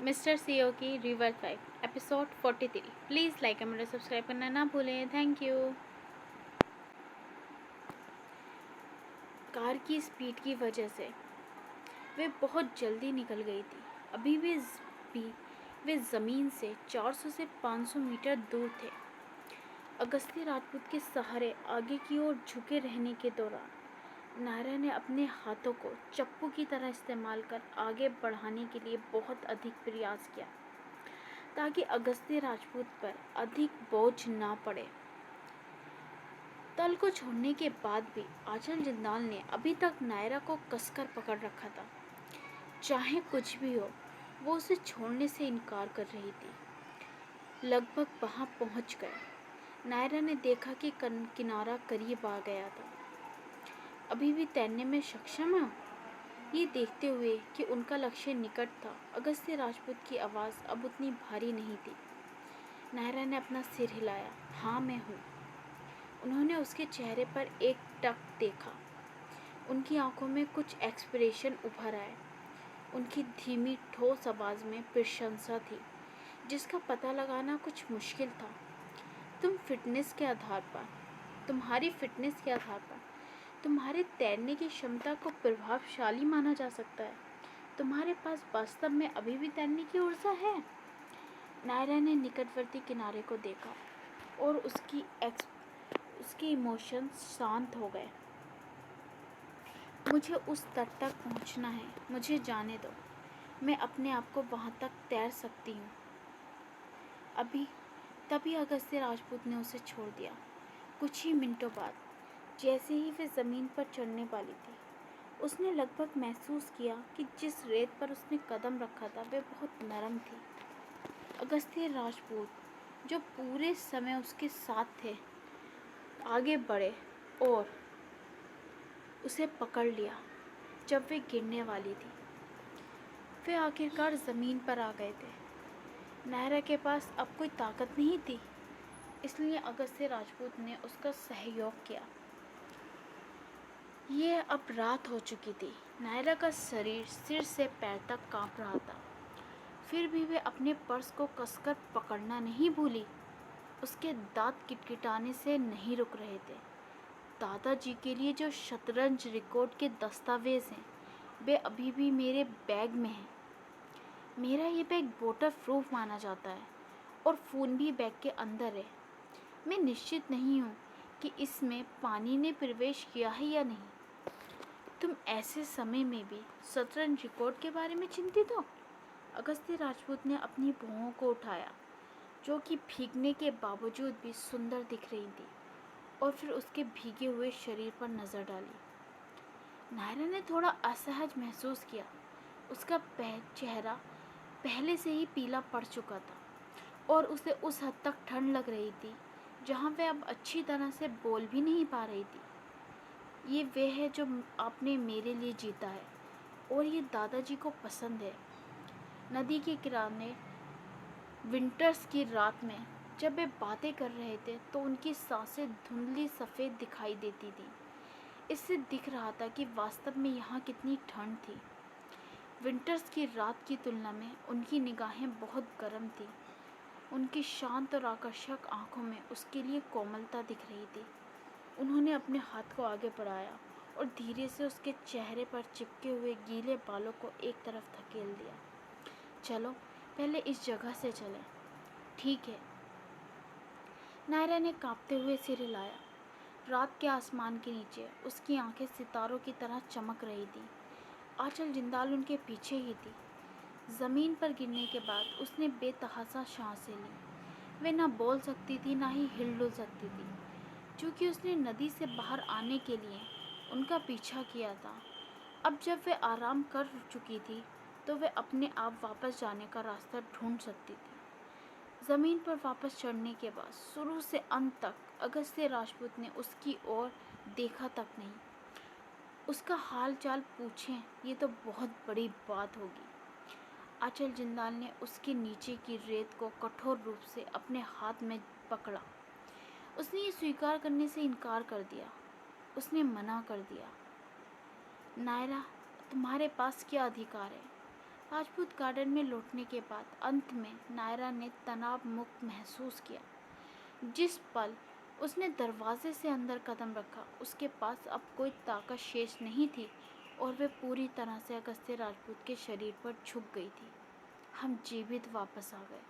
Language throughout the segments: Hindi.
मिस्टर सीओ की river 5 episode 43। Please like and subscribe करना ना भूलें। Thank you. कार की स्पीड की वजह से वे बहुत जल्दी निकल गई थी। अभी भी वे ज़मीन से 400 से 500 मीटर दूर थे। अगस्त्य राजपूत के सहारे आगे की ओर झुके रहने के दौरान नायरा ने अपने हाथों को चप्पू की तरह इस्तेमाल कर आगे बढ़ाने के लिए बहुत अधिक प्रयास किया ताकि अगस्त्य राजपूत पर अधिक बोझ ना पड़े। तल को छोड़ने के बाद भी आंचल जिंदाल ने अभी तक नायरा को कसकर पकड़ रखा था। चाहे कुछ भी हो, वो उसे छोड़ने से इनकार कर रही थी। लगभग वहां पहुंच गए। नायरा ने देखा कि किनारा करीब आ गया था। अभी भी तैरने में सक्षम है। ये देखते हुए कि उनका लक्ष्य निकट था, अगस्त्य राजपूत की आवाज़ अब उतनी भारी नहीं थी। नायरा ने अपना सिर हिलाया। हाँ, मैं हूँ। उन्होंने उसके चेहरे पर एक टक देखा। उनकी आंखों में कुछ एक्सप्रेशन उभर आए। उनकी धीमी ठोस आवाज़ में प्रशंसा थी, जिसका पता लगाना कुछ मुश्किल था। तुम्हारी फिटनेस के आधार पर तुम्हारे तैरने की क्षमता को प्रभावशाली माना जा सकता है। तुम्हारे पास वास्तव में अभी भी तैरने की ऊर्जा है। नायरा ने निकटवर्ती किनारे को देखा और उसके इमोशंस शांत हो गए। मुझे उस तट तक पहुंचना है। मुझे जाने दो। मैं अपने आप को वहां तक तैर सकती हूँ। तभी अगस्त्य राजपूत ने उसे छोड़ दिया। कुछ ही मिनटों बाद जैसे ही वे ज़मीन पर चढ़ने वाली थी, उसने लगभग महसूस किया कि जिस रेत पर उसने कदम रखा था वह बहुत नरम थी। अगस्त्य राजपूत, जो पूरे समय उसके साथ थे, आगे बढ़े और उसे पकड़ लिया जब वे गिरने वाली थी। वे आखिरकार ज़मीन पर आ गए थे। नायरा के पास अब कोई ताकत नहीं थी, इसलिए अगस्त्य राजपूत ने उसका सहयोग किया। ये अब रात हो चुकी थी। नायरा का शरीर सिर से पैर तक कांप रहा था। फिर भी वे अपने पर्स को कसकर पकड़ना नहीं भूली। उसके दांत किटकिटाने से नहीं रुक रहे थे। दादाजी के लिए जो शतरंज रिकॉर्ड के दस्तावेज हैं, वे अभी भी मेरे बैग में हैं। मेरा ये बैग वाटर प्रूफ माना जाता है और फ़ोन भी बैग के अंदर है। मैं निश्चित नहीं हूँ कि इसमें पानी ने प्रवेश किया है या नहीं। तुम ऐसे समय में भी शतरंज रिकॉर्ड के बारे में चिंतित हो? अगस्त्य राजपूत ने अपनी भौहों को उठाया, जो कि भीगने के बावजूद भी सुंदर दिख रही थी, और फिर उसके भीगे हुए शरीर पर नज़र डाली। नायरा ने थोड़ा असहज महसूस किया। उसका चेहरा पहले से ही पीला पड़ चुका था और उसे उस हद तक ठंड लग रही थी जहाँ वह अब अच्छी तरह से बोल भी नहीं पा रही थी। ये वह है जो आपने मेरे लिए जीता है और ये दादाजी को पसंद है। नदी के किनारे विंटर्स की रात में जब वे बातें कर रहे थे तो उनकी सांसें धुंधली सफ़ेद दिखाई देती थी। इससे दिख रहा था कि वास्तव में यहाँ कितनी ठंड थी। विंटर्स की रात की तुलना में उनकी निगाहें बहुत गर्म थी। उनकी शांत और आकर्षक आंखों में उसके लिए कोमलता दिख रही थी। उन्होंने अपने हाथ को आगे बढ़ाया और धीरे से उसके चेहरे पर चिपके हुए गीले बालों को एक तरफ धकेल दिया। चलो, पहले इस जगह से चलें। ठीक है। नायरा ने कांपते हुए सिर हिलाया। रात के आसमान के नीचे उसकी आंखें सितारों की तरह चमक रही थी। आंचल जिंदाल उनके पीछे ही थी। ज़मीन पर गिरने के बाद उसने बेतहासा सांसें ली। वे ना बोल सकती थी, ना ही हिल-डुल सकती थी, क्योंकि उसने नदी से बाहर आने के लिए उनका पीछा किया था। अब जब वे आराम कर चुकी थी, तो वे अपने आप वापस जाने का रास्ता ढूंढ सकती थी। ज़मीन पर वापस चढ़ने के बाद शुरू से अंत तक अगस्त्य राजपूत ने उसकी ओर देखा तक नहीं। उसका हाल चाल पूछें, ये तो बहुत बड़ी बात होगी। आंचल जिंदाल ने उसके नीचे की रेत को कठोर रूप से अपने हाथ में पकड़ा। उसने ये स्वीकार करने से इनकार कर दिया। उसने मना कर दिया। नायरा, तुम्हारे पास क्या अधिकार है? राजपूत गार्डन में लौटने के बाद अंत में नायरा ने तनाव मुक्त महसूस किया। जिस पल उसने दरवाजे से अंदर कदम रखा, उसके पास अब कोई ताकत शेष नहीं थी और वह पूरी तरह से अगस्त्य राजपूत के शरीर पर झुक गई थी। हम जीवित वापस आ गए।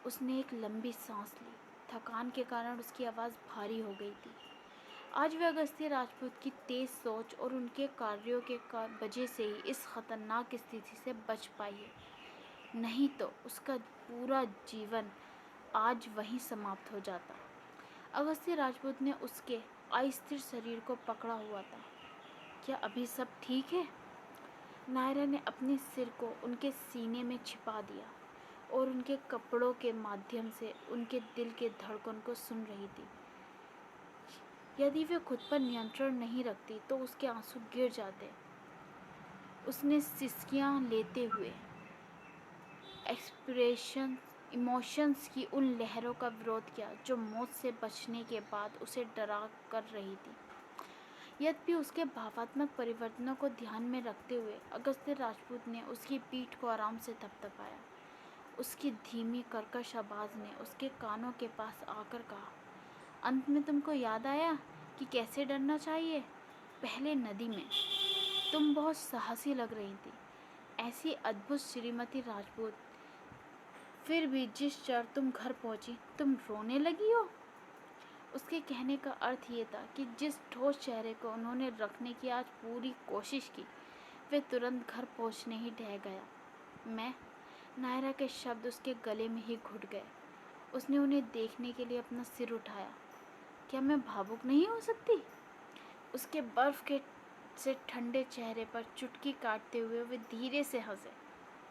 उसने एक लंबी सांस ली। थकान के कारण उसकी आवाज़ भारी हो गई थी। आज वह अगस्त्य राजपूत की तेज सोच और उनके कार्यों के वजह से ही इस खतरनाक स्थिति से बच पाई है, नहीं तो उसका पूरा जीवन आज वहीं समाप्त हो जाता। अगस्त्य राजपूत ने उसके अस्थिर शरीर को पकड़ा हुआ था। क्या अभी सब ठीक है? नायरा ने अपने सिर को उनके सीने में छिपा दिया और उनके कपड़ों के माध्यम से उनके दिल के धड़कन को सुन रही थी। यदि वे खुद पर नियंत्रण नहीं रखती तो उसके आंसू गिर जाते। उसने सिसकियां लेते हुए इमोशंस की उन लहरों का विरोध किया जो मौत से बचने के बाद उसे डरा कर रही थी। यद्यपि उसके भावात्मक परिवर्तनों को ध्यान में रखते हुए अगस्त्य राजपूत ने उसकी पीठ को आराम से थपथपाया। उसकी धीमी कर्कश आवाज़ ने उसके कानों के पास आकर कहा, अंत में तुमको याद आया कि कैसे डरना चाहिए। पहले नदी में तुम बहुत साहसी लग रही थी, ऐसी अद्भुत श्रीमती राजपूत, फिर भी जिस क्षण तुम घर पहुंची तुम रोने लगी हो। उसके कहने का अर्थ ये था कि जिस ठोस चेहरे को उन्होंने रखने की आज पूरी कोशिश की, वे तुरंत घर पहुंचने ही ढह गया। मैं नायरा के शब्द उसके गले में ही घुट गए। उसने उन्हें देखने के लिए अपना सिर उठाया। क्या मैं भावुक नहीं हो सकती? उसके बर्फ के से ठंडे चेहरे पर चुटकी काटते हुए वे धीरे से हंसे।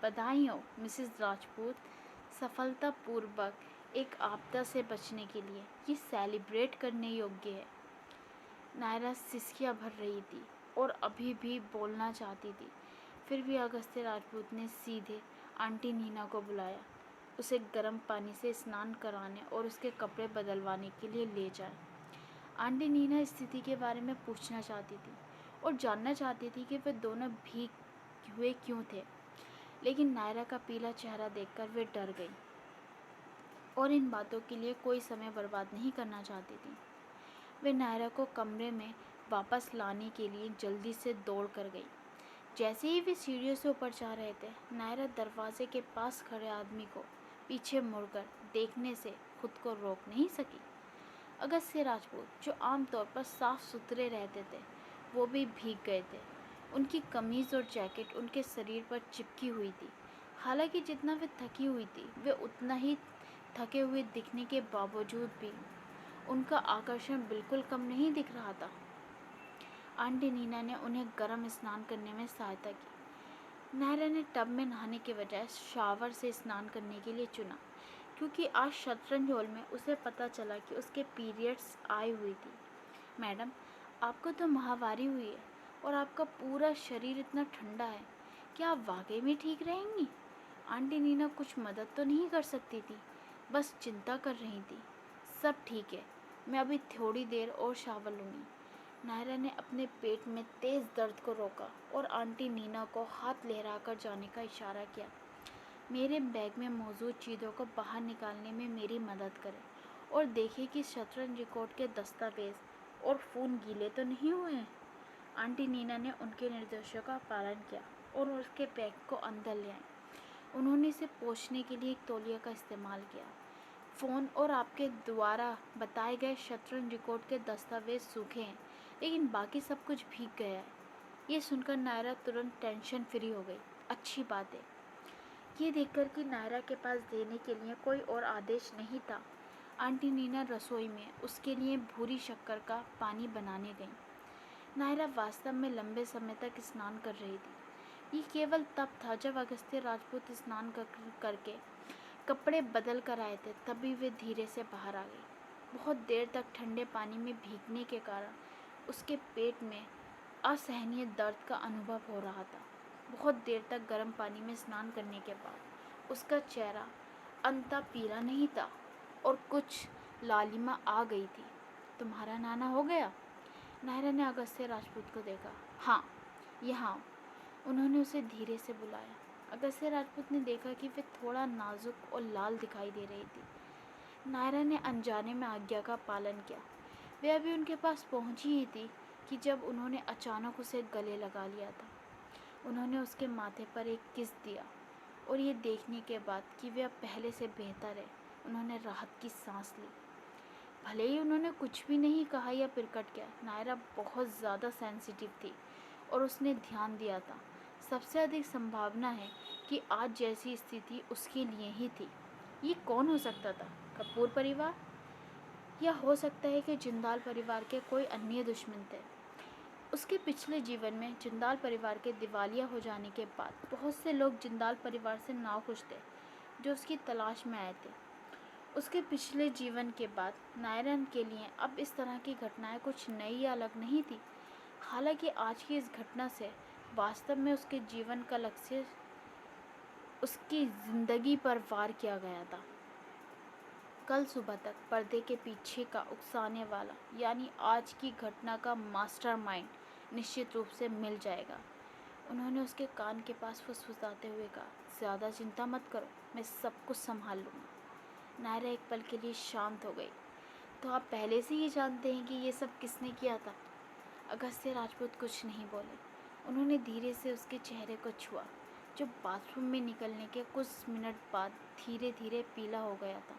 बधाई हो मिसेस राजपूत, सफलतापूर्वक एक आपदा से बचने के लिए ये सेलिब्रेट करने योग्य है। नायरा सिसकियां भर रही थी और अभी भी बोलना चाहती थी। फिर भी अगस्त्य राजपूत ने सीधे आंटी नीना को बुलाया, उसे गर्म पानी से स्नान कराने और उसके कपड़े बदलवाने के लिए ले जाए। आंटी नीना स्थिति के बारे में पूछना चाहती थी और जानना चाहती थी कि वे दोनों भीग हुए क्यों थे, लेकिन नायरा का पीला चेहरा देखकर वे डर गई और इन बातों के लिए कोई समय बर्बाद नहीं करना चाहती थी। वे नायरा को कमरे में वापस लाने के लिए जल्दी से दौड़ कर गई। जैसे ही वे सीढ़ियों से ऊपर जा रहे थे, नायरा दरवाजे के पास खड़े आदमी को पीछे मुड़कर देखने से खुद को रोक नहीं सकी। अगस्त्य राजपूत, जो आमतौर पर साफ सुथरे रहते थे, वो भी भीग गए थे। उनकी कमीज़ और जैकेट उनके शरीर पर चिपकी हुई थी। हालांकि जितना वे थकी हुई थी, वे उतना ही थके हुए दिखने के बावजूद भी उनका आकर्षण बिल्कुल कम नहीं दिख रहा था। आंटी नीना ने उन्हें गर्म स्नान करने में सहायता की। नायरा ने टब में नहाने के बजाय शावर से स्नान करने के लिए चुना, क्योंकि आज शतरंज हॉल में उसे पता चला कि उसके पीरियड्स आई हुई थी। मैडम, आपको तो माहवारी हुई है और आपका पूरा शरीर इतना ठंडा है, क्या आप वाकई में ठीक रहेंगी? आंटी नीना कुछ मदद तो नहीं कर सकती थी, बस चिंता कर रही थी। सब ठीक है, मैं अभी थोड़ी देर और शावर लूँगी। नायरा ने अपने पेट में तेज़ दर्द को रोका और आंटी नीना को हाथ लहराकर जाने का इशारा किया। मेरे बैग में मौजूद चीज़ों को बाहर निकालने में मेरी मदद करें और देखें कि शतरंज रिकॉर्ड के दस्तावेज़ और फ़ोन गीले तो नहीं हुए हैं। आंटी नीना ने उनके निर्देशों का पालन किया और उसके बैग को अंदर ले आई। उन्होंने इसे पोंछने के लिए एक तौलिया का इस्तेमाल किया। फ़ोन और आपके द्वारा बताए गए शतरंज रिकॉर्ड के दस्तावेज सूखे हैं, लेकिन बाकी सब कुछ भीग गया है। ये सुनकर नायरा तुरंत टेंशन फ्री हो गई। अच्छी बात है। ये देखकर कि नायरा के पास देने के लिए कोई और आदेश नहीं था, आंटी नीना रसोई में उसके लिए भूरी शक्कर का पानी बनाने गई। नायरा वास्तव में लंबे समय तक स्नान कर रही थी। ये केवल तब था जब अगस्त्य राजपूत स्नान करके कपड़े बदल कर आए थे, तभी वे धीरे से बाहर आ गई। बहुत देर तक ठंडे पानी में भीगने के कारण उसके पेट में असहनीय दर्द का अनुभव हो रहा था। बहुत देर तक गर्म पानी में स्नान करने के बाद उसका चेहरा अंततः पीला नहीं था और कुछ लालिमा आ गई थी। तुम्हारा नहाना हो गया? नायरा ने अगस्त्य राजपूत को देखा। हाँ, यहाँ। उन्होंने उसे धीरे से बुलाया। अगस्त्य राजपूत ने देखा कि वे थोड़ा नाजुक और लाल दिखाई दे रही थी। नायरा ने अनजाने में आज्ञा का पालन किया। वे अभी उनके पास पहुंची ही थी कि जब उन्होंने अचानक उसे गले लगा लिया था। उन्होंने उसके माथे पर एक किस दिया और ये देखने के बाद कि वे अब पहले से बेहतर है, उन्होंने राहत की सांस ली। भले ही उन्होंने कुछ भी नहीं कहा या प्रकट किया, नायरा बहुत ज़्यादा सेंसिटिव थी और उसने ध्यान दिया था। सबसे अधिक संभावना है कि आज जैसी स्थिति उसके लिए ही थी। ये कौन हो सकता था? कपूर परिवार? या हो सकता है कि जिंदाल परिवार के कोई अन्य दुश्मन थे। उसके पिछले जीवन में जिंदाल परिवार के दिवालिया हो जाने के बाद बहुत से लोग जिंदाल परिवार से नाखुश थे जो उसकी तलाश में आए थे। उसके पिछले जीवन के बाद नायरन के लिए अब इस तरह की घटनाएं कुछ नई या अलग नहीं थी। हालांकि आज की इस घटना से वास्तव में उसके जीवन का लक्ष्य उसकी ज़िंदगी पर वार किया गया था। कल सुबह तक पर्दे के पीछे का उकसाने वाला यानी आज की घटना का मास्टरमाइंड निश्चित रूप से मिल जाएगा। उन्होंने उसके कान के पास फुसफुसाते हुए कहा, ज़्यादा चिंता मत करो, मैं सब कुछ संभाल लूँगा। नायरा एक पल के लिए शांत हो गई। तो आप पहले से ही जानते हैं कि ये सब किसने किया था? अगस्त्य राजपूत कुछ नहीं बोले। उन्होंने धीरे से उसके चेहरे को छुआ, जो बाथरूम में निकलने के कुछ मिनट बाद धीरे धीरे पीला हो गया था।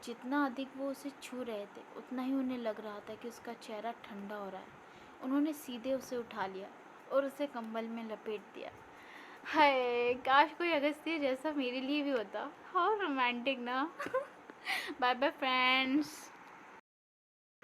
जितना अधिक वो उसे छू रहे थे, उतना ही उन्हें लग रहा था कि उसका चेहरा ठंडा हो रहा है। उन्होंने सीधे उसे उठा लिया और उसे कंबल में लपेट दिया। हाय, काश कोई अगस्त्य जैसा मेरे लिए भी होता। हाउ रोमांटिक ना। Bye bye friends.